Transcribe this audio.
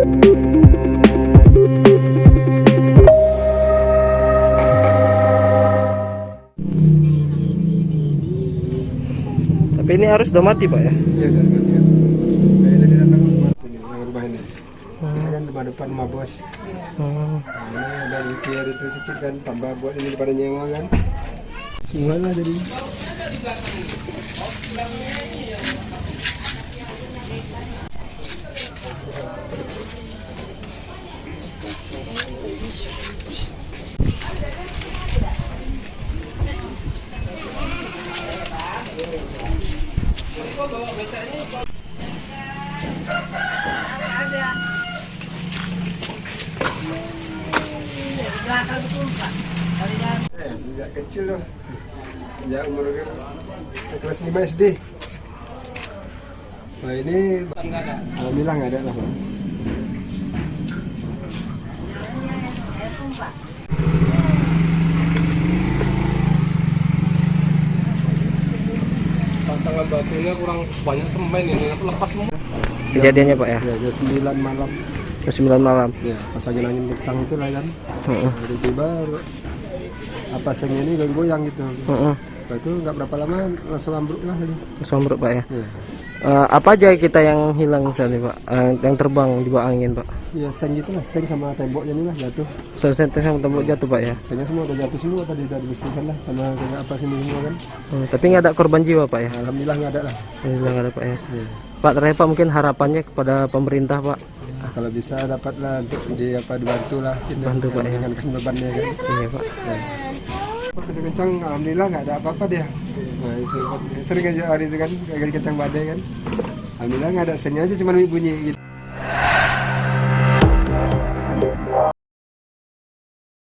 Tapi ini harus udah mati Pak ya? Iya udah mati ya. Kayaknya dia datang sini yang rumah ini. Biasanya kan rumah depan rumah bos. Nah, ini ada repair itu sedikit kan, tambah buat ini daripada nyewa kan. Semua lah jadi. Sejak kecil loh, sejak umur kelas 5 SD. Nah ini alhamdulillah nggak ada lah. Pasangan batunya kurang banyak semen ini, aku lepas semua. Kejadiannya Pak ya? Ya jam 9 malam. Jam 9 malam. Ya pas angin kencang itu lah kan. Tiba-tiba apa sengnya ini goyang gitu. Setelah itu nggak berapa lama langsung ambruk lah tadi. Langsung ambruk Pak ya? Ya. Apa aja kita yang hilang misalnya Pak? Yang terbang di bawah angin Pak? Ya seng gitu lah, seng sama temboknya ini lah jatuh. Selesai sama tembok jatuh Pak ya? Sengnya semua udah jatuh semua tadi, udah dibersihkan lah sama kayak apa sini semua kan. Tapi nggak ada korban jiwa Pak ya? Alhamdulillah nggak ada lah. Alhamdulillah nggak ada Pak ya? Ya. Pak terakhir Pak mungkin harapannya kepada pemerintah Pak? Kalau bisa dapatlah untuk dibantu lah, Bantu Pak ya? meringankan bebannya kan. Iya Pak. Ya. Kencang, alhamdulillah nggak ada apa-apa dia. Nah itu sering aja hari itu kan, gagal kencang badai kan. Alhamdulillah nggak ada, sengnya aja cuma bunyi gitu.